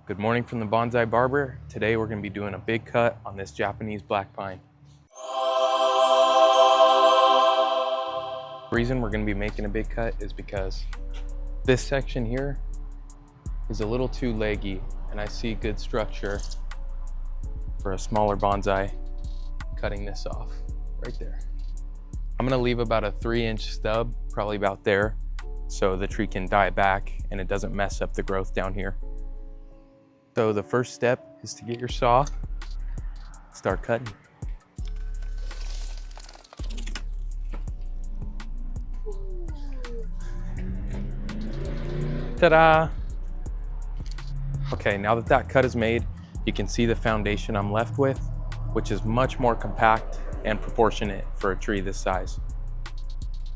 Good morning from the Bonsai Barber. Today we're going to be doing a big cut on this Japanese black pine. The reason we're going to be making a big cut is because this section here is a little too leggy and I see good structure for a smaller bonsai cutting this off right there. I'm going to leave about a 3-inch stub, probably about there, so the tree can die back and it doesn't mess up the growth down here. So the first step is to get your saw, start cutting. Ta-da! Okay, now that that cut is made, you can see the foundation I'm left with, which is much more compact and proportionate for a tree this size.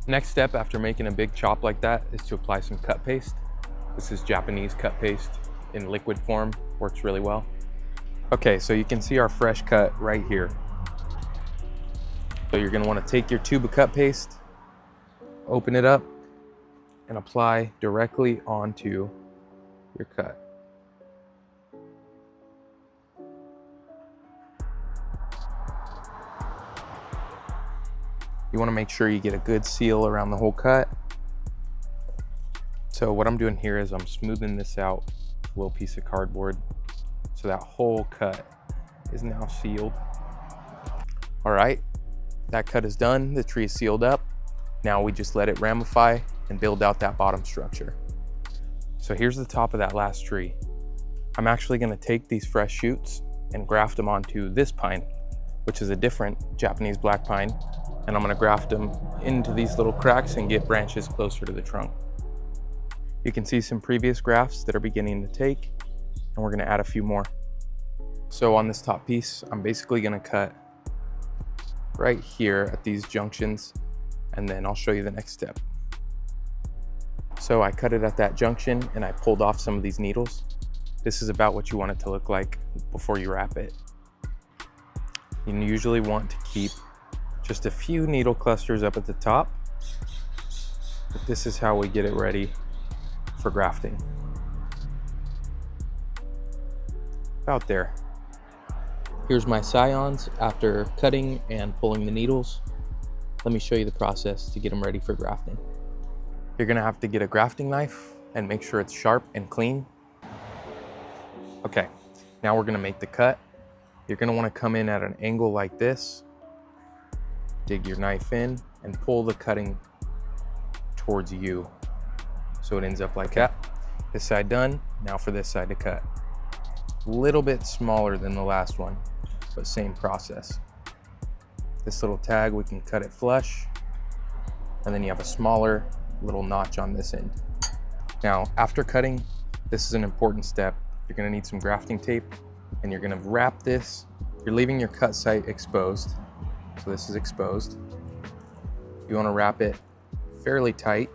Next step after making a big chop like that is to apply some cut paste. This is Japanese cut paste in liquid form, works really well. Okay, so you can see our fresh cut right here. So you're gonna wanna take your tube of cut paste, open it up, and apply directly onto your cut. You wanna make sure you get a good seal around the whole cut. So what I'm doing here is I'm smoothing this out with a little piece of cardboard so that whole cut is now sealed. All right, that cut is done, the tree is sealed up. Now we just let it ramify and build out that bottom structure. So here's the top of that last tree. I'm actually gonna take these fresh shoots and graft them onto this pine, which is a different Japanese black pine, and I'm gonna graft them into these little cracks and get branches closer to the trunk. You can see some previous grafts that are beginning to take, and we're gonna add a few more. So on this top piece, I'm basically gonna cut right here at these junctions, and then I'll show you the next step. So I cut it at that junction and I pulled off some of these needles. This is about what you want it to look like before you wrap it. You usually want to keep just a few needle clusters up at the top, but this is how we get it ready for grafting. About there. Here's my scions after cutting and pulling the needles. Let me show you the process to get them ready for grafting. You're gonna have to get a grafting knife and make sure it's sharp and clean. Okay, now we're gonna make the cut. You're gonna wanna come in at an angle like this, dig your knife in and pull the cutting towards you. So it ends up like that. This side done, now for this side to cut. A little bit smaller than the last one, but same process. This little tag, we can cut it flush, and then you have a smaller little notch on this end. Now, after cutting, this is an important step. You're gonna need some grafting tape, and you're gonna wrap this. You're leaving your cut site exposed, so this is exposed. You wanna wrap it fairly tight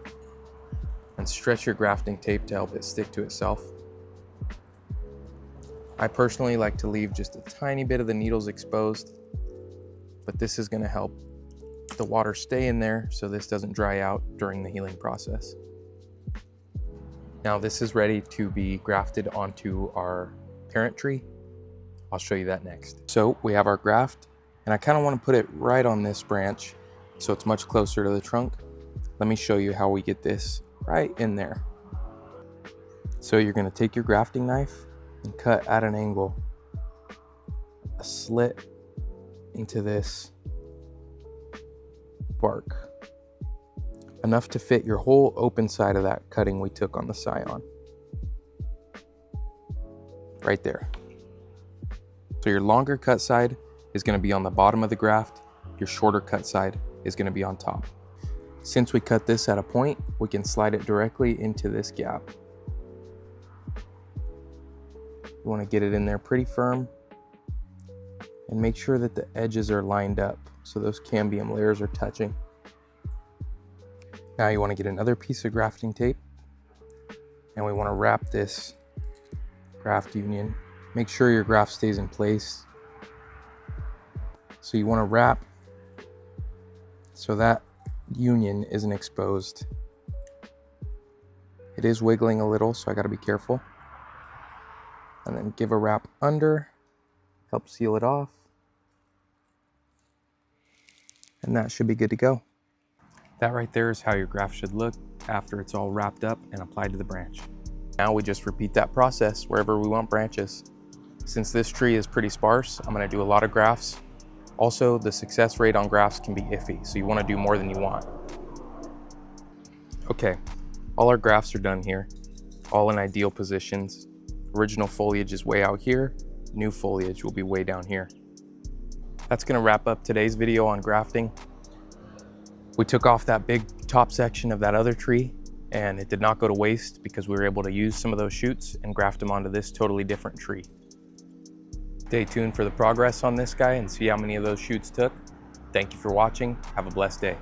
and stretch your grafting tape to help it stick to itself. I personally like to leave just a tiny bit of the needles exposed, but this is gonna help the water stay in there so this doesn't dry out during the healing process. Now this is ready to be grafted onto our parent tree. I'll show you that next. So we have our graft, and I kind of want to put it right on this branch so it's much closer to the trunk. Let me show you how we get this right in there. So you're going to take your grafting knife and cut at an angle a slit into this bark, enough to fit your whole open side of that cutting we took on the Scion. Right there. So your longer cut side is going to be on the bottom of the graft, your shorter cut side is going to be on top. Since we cut this at a point, we can slide it directly into this gap. You want to get it in there pretty firm and make sure that the edges are lined up so those cambium layers are touching. Now you want to get another piece of grafting tape, and we want to wrap this graft union. Make sure your graft stays in place. So you want to wrap so that union isn't exposed. It is wiggling a little, so I got to be careful. and then give a wrap under, help seal it off. And that should be good to go. That right there is how your graft should look after it's all wrapped up and applied to the branch. Now we just repeat that process wherever we want branches. Since this tree is pretty sparse, I'm gonna do a lot of grafts. Also, the success rate on grafts can be iffy, so you wanna do more than you want. Okay, all our grafts are done here, all in ideal positions. Original foliage is way out here, new foliage will be way down here. That's gonna wrap up today's video on grafting. We took off that big top section of that other tree and it did not go to waste because we were able to use some of those shoots and graft them onto this totally different tree. Stay tuned for the progress on this guy and see how many of those shoots took. Thank you for watching. Have a blessed day.